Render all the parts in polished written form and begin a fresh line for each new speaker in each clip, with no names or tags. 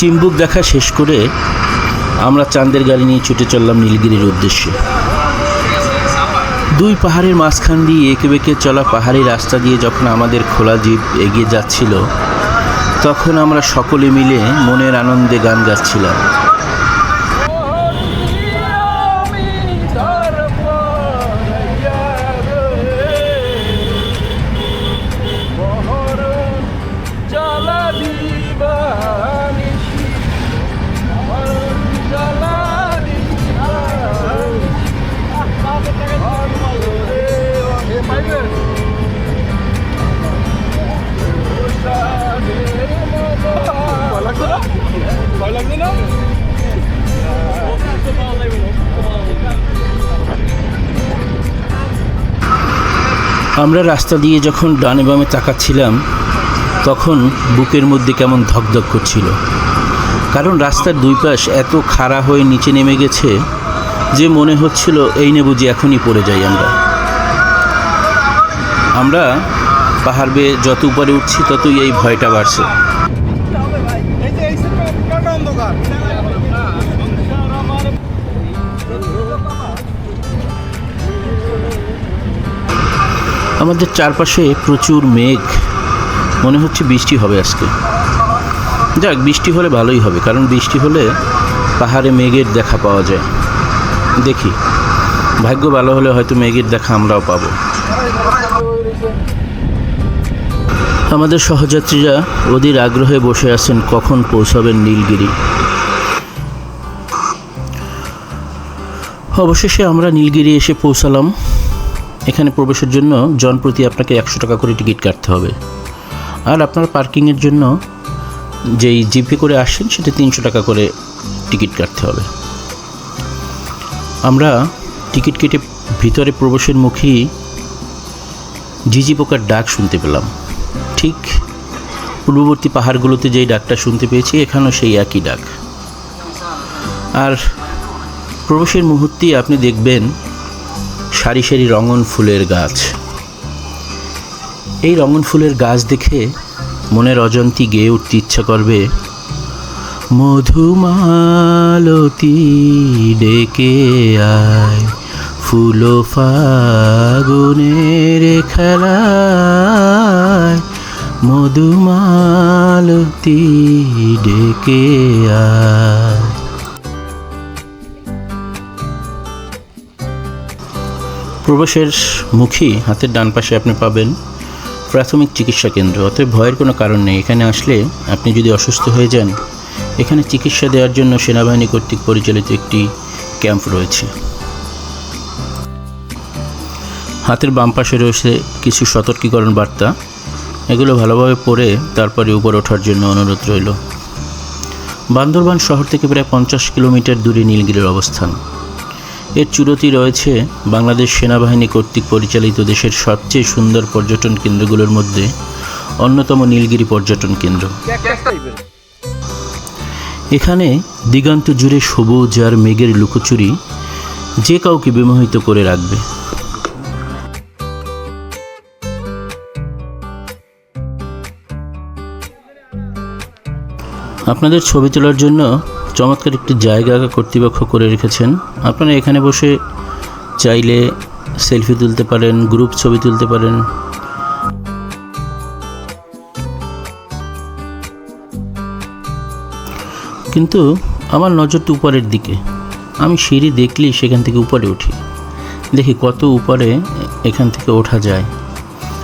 চিম্বুক দেখা শেষ করে আমরা চাঁদের গাড়ি নিয়ে ছুটে চললাম নীলগিরির উদ্দেশ্যে। দুই পাহাড়ের মাঝখান দিয়ে এঁকে বেঁকে চলা পাহাড়ি রাস্তা দিয়ে যখন আমাদের খোলা জিপ এগিয়ে যাচ্ছিল, তখন আমরা সকলে মিলে মনের আনন্দে গান গাচ্ছিলাম। আমরা রাস্তা দিয়ে যখন ডানে বামে তাকাচ্ছিলাম, তখন বুকের মধ্যে কেমন ধকধক করছিল, কারণ রাস্তার দুই পাশ এত খাড়া হয়ে নিচে নেমে গেছে যে মনে হচ্ছিল এই নে বুঝি এখনই পড়ে যাই। আমরা পাহাড় বেয়ে যত উপরে উঠছি ততই এই ভয়টা বাড়ছে। আমাদের চারপাশে প্রচুর মেঘ, মনে হচ্ছে বৃষ্টি হবে আজকে। যাক, বৃষ্টি হলে ভালোই হবে, কারণ বৃষ্টি হলে পাহাড়ে মেঘের দেখা পাওয়া যায়। দেখি, ভাগ্য ভালো হলে হয়তো মেঘের দেখা আমরাও পাবো। আমাদের সহযাত্রীরা অধীর আগ্রহে বসে আছেন কখন পৌঁছাবেন নীলগিরি। অবশেষে আমরা নীলগিরি এসে পৌঁছালাম। এখানে প্রবেশের জন্য জনপ্রতি আপনাকে 100 টাকা করে টিকিট কাটতে হবে, আর আপনার পার্কিংয়ের জন্য যেই জিপে করে আসছেন সেটা 300 টাকা করে টিকিট কাটতে হবে। আমরা টিকিট কেটে ভিতরে প্রবেশের মুখেই ঝিঝি পোকার ডাক শুনতে পেলাম। ঠিক পূর্ববর্তী পাহাড়গুলোতে যেই ডাকটা শুনতে পেয়েছি, এখানেও সেই একই ডাক। আর প্রবেশের মুহূর্তেই আপনি দেখবেন সারি সারি রঙন ফুলের গাছ। এই রঙন ফুলের গাছ দেখে মনের অজান্তে গেয়ে উঠতে ইচ্ছা করবে, মধুমালতী ডেকে আয় ফুল ফাগুনের খেলায়, মধুমালতী ডেকে আয়। প্রবেশের মুখী হাতের ডান পাশে আপনি পাবেন প্রাথমিক চিকিৎসা কেন্দ্র। অতএব ভয়ের কোনো কারণ নেই। এখানে আসলে আপনি যদি অসুস্থ হয়ে যান, এখানে চিকিৎসা দেওয়ার জন্য সেনাবাহিনী কর্তৃক পরিচালিত একটি ক্যাম্প রয়েছে। হাতের বাম পাশে রয়েছে কিছু সতর্কীকরণ বার্তা, এগুলো ভালোভাবে পড়ে তারপরে উপরে ওঠার জন্য অনুরোধ রইল। বান্দরবান শহর থেকে প্রায় 50 কিলোমিটার দূরে নীলগিরির অবস্থান। এর চূড়োতে রয়েছে বাংলাদেশ সেনাবাহিনী কর্তৃক পরিচালিত দেশের সবচেয়ে সুন্দর পর্যটন কেন্দ্রগুলোর মধ্যে অন্যতম নীলগিরি পর্যটন কেন্দ্র। এখানে দিগন্ত জুড়ে সবুজ আর মেঘের লুকোচুরি যে কাউকে বিমোহিত করে রাখবে। আপনাদের ছবি তোলার জন্য চমৎকার একটি জায়গা কর্তৃপক্ষ করে রেখেছেন। আপনারা এখানে বসে চাইলে সেলফি তুলতে পারেন, গ্রুপ ছবি তুলতে পারেন। কিন্তু আমার নজরটা উপরের দিকে। আমি সিঁড়ি দেখলেই সেখান থেকে উপরে উঠি, দেখি কত উপরে এখান থেকে ওঠা যায়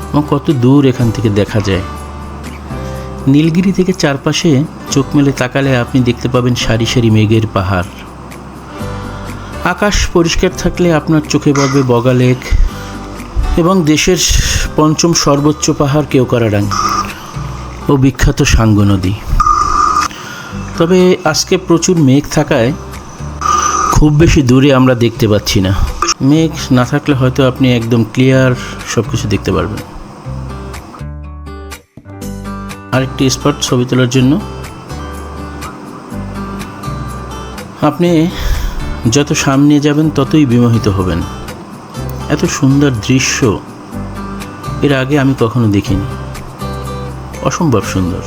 এবং কত দূর এখান থেকে দেখা যায়। নীলগিরি থেকে চারপাশে চোখ মেলে তাকালে আপনি দেখতে পাবেন সারি সারি মেঘের পাহাড়। আকাশ পরিষ্কার থাকলে আপনার চোখে পড়বে বগা লেক এবং দেশের 5ম সর্বোচ্চ পাহাড় কেওক্রাডাং ও বিখ্যাত সাঙ্গু নদী। তবে আজকে প্রচুর মেঘ থাকায় খুব বেশি দূরে আমরা দেখতে পাচ্ছি না। মেঘ না থাকলে হয়তো আপনি একদম ক্লিয়ার সব কিছু দেখতে পারবেন। আরেকটি স্পট ছবি তোলার জন্য। আপনি যত সামনে যাবেন ততই বিমোহিত হবেন। এত সুন্দর দৃশ্য এর আগে আমি কখনো দেখিনি, অসম্ভব সুন্দর।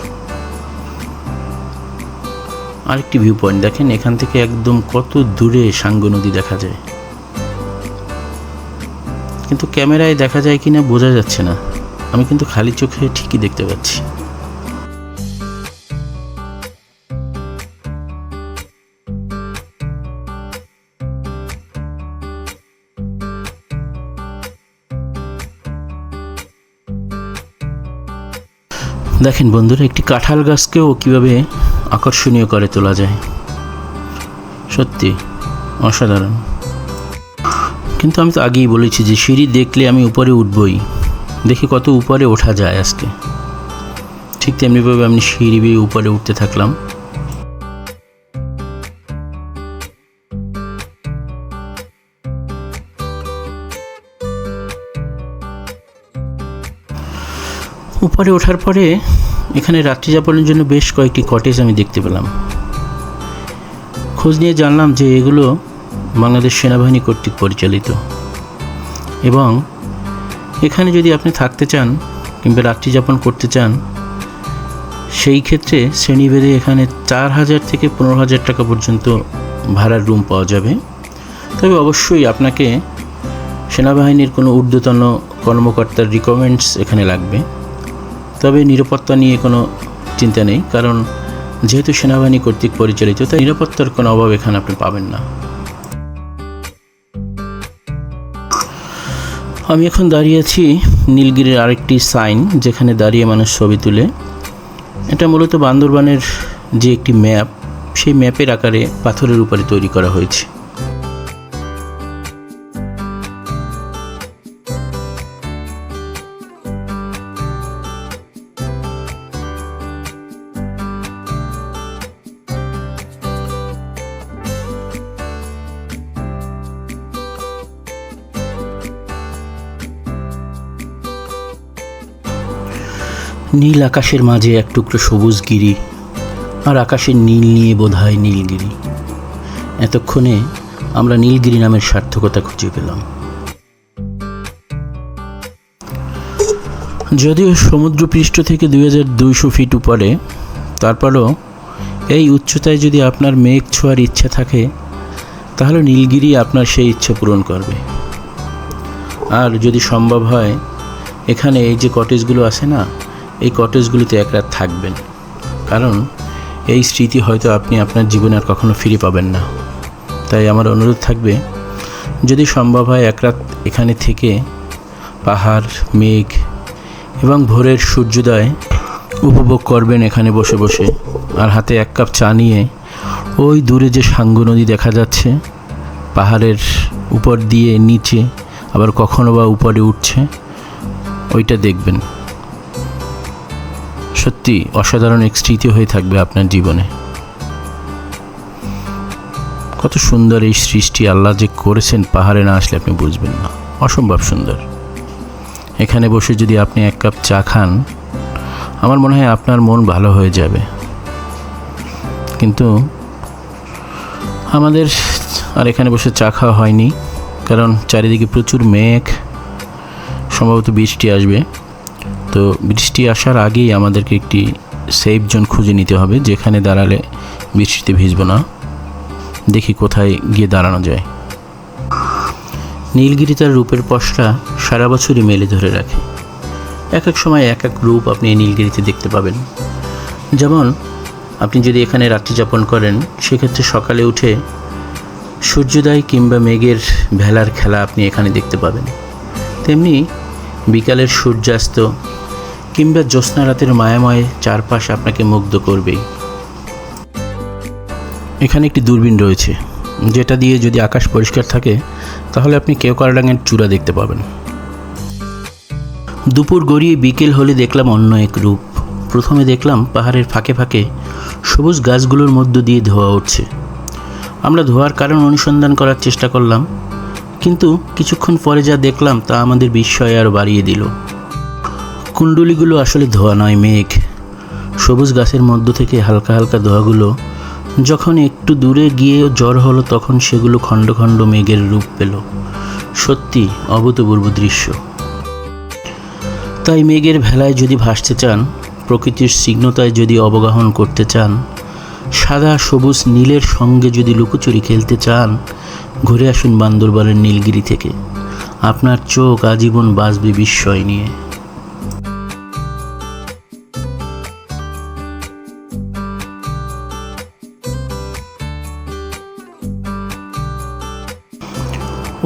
আরেকটি ভিউ পয়েন্ট দেখেন, এখান থেকে একদম কত দূরে সাঙ্গু নদী দেখা যায়, কিন্তু ক্যামেরায় দেখা যায় কিনা বোঝা যাচ্ছে না। আমি কিন্তু খালি চোখে ঠিকই দেখতে পাচ্ছি। দেখেন বন্ধুরা, একটি কাঁঠাল গাছকেও কীভাবে আকর্ষণীয় করে তোলা যায়, সত্যি অসাধারণ। কিন্তু আমি তো আগেই বলেছি যে সিঁড়ি দেখলে আমি উপরে উঠবই। দেখি কত উপরে ওঠা যায় আজকে। ঠিক তেমনিভাবে আমি সিঁড়ি বেয়ে উপরে উঠতে থাকলাম। উপরে ওঠার পরে এখানে রাত্রি যাপনের জন্য বেশ কয়েকটি কটেজ আমি দেখতে পেলাম। খোঁজ নিয়ে জানলাম যে এগুলো বাংলাদেশ সেনাবাহিনী কর্তৃক পরিচালিত, এবং এখানে যদি আপনি থাকতে চান কিংবা রাত্রি যাপন করতে চান, সেই ক্ষেত্রে শ্রেণীভেদে এখানে 4,000 থেকে 15,000 টাকা পর্যন্ত ভাড়ার রুম পাওয়া যাবে। তবে অবশ্যই আপনাকে সেনাবাহিনীর কোনো ঊর্ধ্বতন কর্মকর্তার রিকমেন্ডস এখানে লাগবে। তবে নিরাপত্তা নিয়ে কোনো চিন্তা নেই, কারণ যেহেতু সেনাবাহিনী কর্তৃক পরিচালিত, তাই নিরাপত্তার কোনো অভাব এখানে আপনি পাবেন না। আমি এখন দাঁড়িয়ে আছি নীলগিরির আরেকটি সাইন, যেখানে দাঁড়িয়ে মানুষ ছবি তুলে। এটা মূলত বান্দরবানের যে একটি ম্যাপ, সেই ম্যাপের আকারে পাথরের উপরে তৈরি করা হয়েছে। নীল আকাশের মাঝে এক টুকরো সবুজ গিরি, আর আকাশের নীল নিয়ে বোধহয় নীলগিরি। এতক্ষণে আমরা নীলগিরি নামের সার্থকতা খুঁজে পেলাম। যদিও সমুদ্রপৃষ্ঠ থেকে 2200 ফিট উপরে, তারপরও এই উচ্চতায় যদি আপনার মেঘ ছোঁয়ার ইচ্ছা থাকে, তাহলে নীলগিরি আপনার সেই ইচ্ছা পূরণ করবে। আর যদি সম্ভব হয়, এখানে এই যে কটেজগুলো আছে না, এই কটেজগুলিতে এক রাত থাকবেন, কারণ এই স্মৃতি হয়তো আপনি আপনার জীবনে আর কখনো ফিরে পাবেন না। তাই আমার অনুরোধ থাকবে, যদি সম্ভব হয় এক রাত এখানে থেকে পাহাড়, মেঘ এবং ভোরের সূর্যোদয় উপভোগ করবেন এখানে বসে বসে, আর হাতে এক কাপ চা নিয়ে ওই দূরে যে সাঙ্গু নদী দেখা যাচ্ছে, পাহাড়ের উপর দিয়ে নিচে আবার কখনো বা উপরে উঠছে, ওইটা দেখবেন। সত্যি অসাধারণ এক স্মৃতি হয়ে থাকবে আপনার জীবনে। কত সুন্দর এই সৃষ্টি আল্লাহ যে করেছেন, পাহাড়ে না আসলে আপনি বুঝবেন না, অসম্ভব সুন্দর। এখানে বসে যদি আপনি এক কাপ চা খান, আমার মনে হয় আপনার মন ভালো হয়ে যাবে। কিন্তু আমাদের আর এখানে বসে চা খাওয়া হয়নি, কারণ চারিদিকে প্রচুর মেঘ, সম্ভবত বৃষ্টি আসবে। তো বৃষ্টি আসার আগেই আমাদেরকে একটি সেফ জোন খুঁজে নিতে হবে, যেখানে দাঁড়ালে বৃষ্টিতে ভিজব না। দেখি কোথায় গিয়ে দাঁড়ানো যায়। নীলগিরি তার রূপের পশরা সারা বছরই মেলে ধরে রাখে। এক এক সময় এক এক রূপ আপনি এই নীলগিরিতে দেখতে পাবেন। যেমন আপনি যদি এখানে রাত্রি যাপন করেন, সেক্ষেত্রে সকালে উঠে সূর্যোদয় কিংবা মেঘের ভেলার খেলা আপনি এখানে দেখতে পাবেন। তেমনি বিকালের সূর্যাস্ত কিংবা জ্যোৎস্না রাতের মায়াময় চারপাশ আপনাকে মুগ্ধ করবেই। এখানে একটি দূরবীন রয়েছে, যেটা দিয়ে যদি আকাশ পরিষ্কার থাকে, তাহলে আপনি কেওক্রাডাঙের চূড়া দেখতে পাবেন। দুপুর গড়িয়ে বিকেল হলে দেখলাম অন্য এক রূপ। প্রথমে দেখলাম পাহাড়ের ফাঁকে ফাঁকে সবুজ গাছগুলোর মধ্য দিয়ে ধোঁয়া উঠছে। আমরা ধোঁয়ার কারণ অনুসন্ধান করার চেষ্টা করলাম, কিন্তু কিছুক্ষণ পরে যা দেখলাম তা আমাদের বিস্ময় আরও বাড়িয়ে দিল। কুণ্ডলীগুলো আসলে ধোঁয়া নয়, মেঘ। সবুজ গাছের মধ্য থেকে হালকা হালকা ধোঁয়াগুলো যখন একটু দূরে গিয়ে জড়ো হলো, তখন সেগুলো খণ্ড খণ্ড মেঘের রূপ পেল। সত্যি অভূতপূর্ব দৃশ্য। তাই মেঘের ভেলায় যদি ভাসতে চান, প্রকৃতির স্নিগ্ধতায় যদি অবগাহন করতে চান, সাদা সবুজ নীলের সঙ্গে যদি লুকোচুরি খেলতে চান, ঘুরে আসুন বান্দরবানের নীলগিরি থেকে। আপনার চোখ আজীবন বাঁচবে বিস্ময় নিয়ে।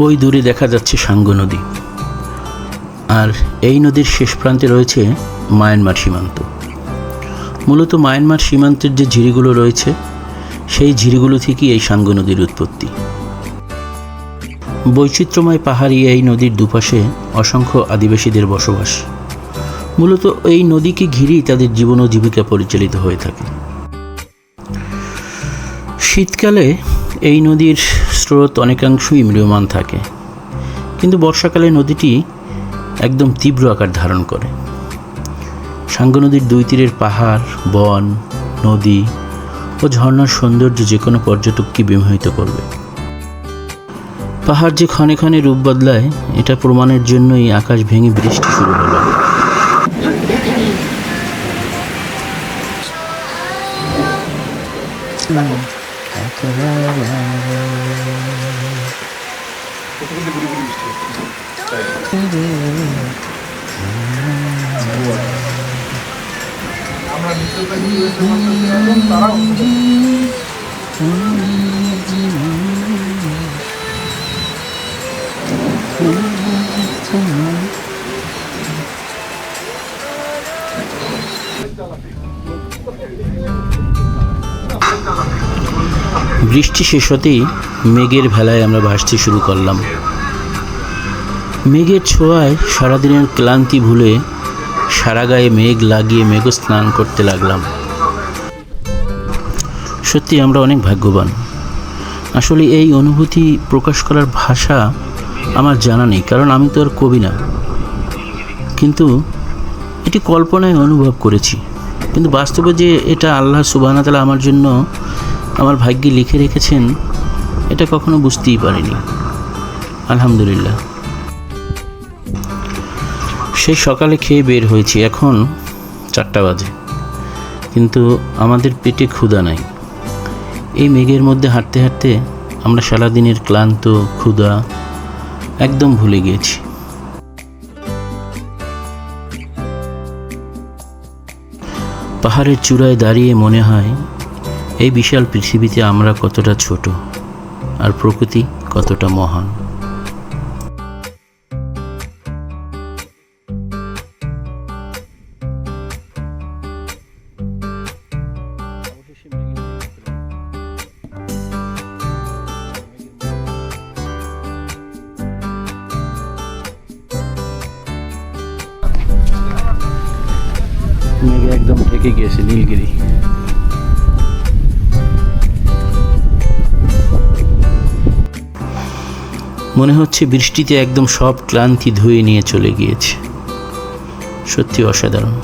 ওই দূরে দেখা যাচ্ছে সাঙ্গু নদী, আর এই নদীর শেষ প্রান্তে রয়েছে মায়ানমার সীমান্ত। মূলত মায়ানমার সীমান্তের যে ঝিরিগুলো রয়েছে, সেই ঝিরিগুলো থেকেই এই সাঙ্গু নদীর উৎপত্তি। বৈচিত্র্যময় পাহাড়ি এই নদীর দুপাশে অসংখ্য আদিবাসীদের বসবাস। মূলত এই নদীকে ঘিরেই তাদের জীবন ও জীবিকা পরিচালিত হয়ে থাকে। শীতকালে এই নদীর স্রোত অনেকাংশই ম্রিয়মান থাকে, কিন্তু বর্ষাকালে নদীটি একদম তীব্র আকার ধারণ করে। সাঙ্গু নদীর দুই তীরের পাহাড়, বন, নদী ও ঝর্ণার সৌন্দর্য যে কোনো পর্যটককে বিমোহিত করবে। পাহাড় যে ক্ষণে ক্ষণে রূপ বদলায়, এটা প্রমাণের জন্যই আকাশ ভেঙে বৃষ্টি শুরু হলো। বৃষ্টি শেষ হতেই মেঘের ভেলায় আমরা ভাসতে শুরু করলাম। মেঘের ছোঁয়ায় সারাদিনের ক্লান্তি ভুলে সারা গায়ে মেঘ লাগিয়ে মেঘ স্নান করতে লাগলাম। সত্যি আমরা অনেক ভাগ্যবান। আসলে এই অনুভূতি প্রকাশ করার ভাষা আমার জানা নেই, কারণ আমি তো আর কবি না। কিন্তু এটি কল্পনায় অনুভব করেছি, কিন্তু বাস্তবে যে এটা আল্লাহ সুবহানাহু ওয়া তাআলা আমার জন্য আমার ভাগ্যে লিখে রেখেছেন, এটা কখনো বুঝতেই পারিনি। আলহামদুলিল্লাহ। সেই সকালে খেয়ে বের হয়েছি, এখন 4টা বাজে, কিন্তু আমাদের পেটে ক্ষুধা নাই। এই মেঘের মধ্যে হাঁটতে হাঁটতে আমরা সারাদিনের ক্লান্ত ক্ষুধা একদম ভুলে গিয়েছি। পাহাড়ের চূড়ায় দাঁড়িয়ে মনে হয় এই বিশাল পৃথিবীতে আমরা কতটা ছোট আর প্রকৃতি কতটা মহান। মেঘে একদম ঢেকে গিয়েছে নীলগিরি। মনে হচ্ছে বৃষ্টিতে একদম সব ক্লান্তি ধুয়ে নিয়ে চলে গিয়েছে। সত্যি অসাধারণ।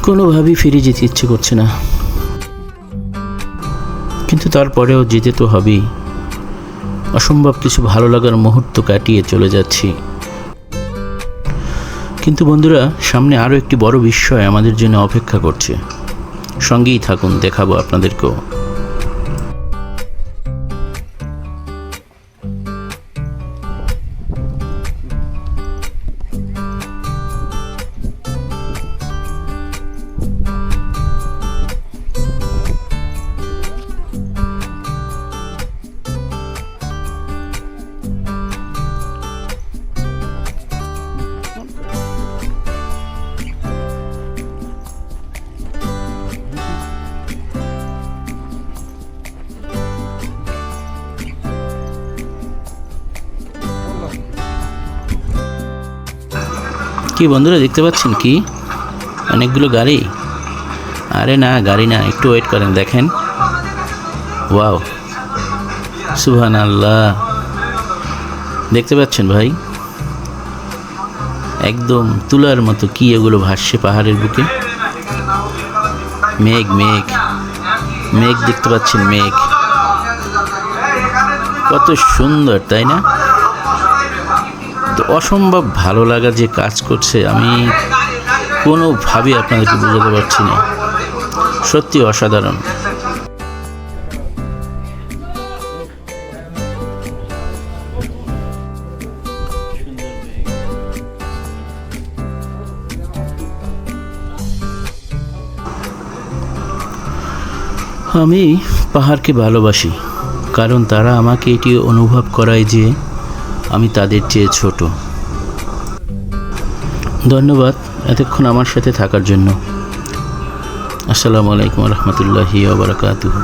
কোনোভাবেই ফিরে যেতে ইচ্ছে করছে না, কিন্তু তারপরেও যেতে তো হবেই। অসম্ভব কিছু ভালো লাগার মুহূর্ত কাটিয়ে চলে যাচ্ছি, কিন্তু বন্ধুরা, সামনে আরও একটি বড় বিস্ময় আমাদের জন্য অপেক্ষা করছে। সঙ্গেই থাকুন, দেখাবো আপনাদেরকেও। কি বন্ধুরা, দেখতে পাচ্ছেন কি অনেকগুলো গাড়ি? আরে না, গাড়ি না, একটু ওয়েট করেন, দেখেন। ওয়াও, সুবহানাল্লাহ, দেখতে পাচ্ছেন ভাই, একদম তুলার মতো কি এগুলো ভাসছে পাহাড়ের বুকে। মেঘ মেঘ মেঘ দেখতে পাচ্ছেন, মেঘ কত সুন্দর, তাই না? তো অসম্ভব ভালো লাগা যে কাজ করছে, আমি কোনোভাবে আপনাদেরকে বোঝাতে পারছি না, সত্যি অসাধারণ। আমি পাহাড়কে ভালোবাসি, কারণ তারা আমাকে এটি অনুভব করায় যে আমি তাদের চেয়ে ছোট। ধন্যবাদ এতক্ষণ আমার সাথে থাকার জন্য। আসসালামু আলাইকুম রহমতুল্লাহি ওয়া বারাকাতুহু।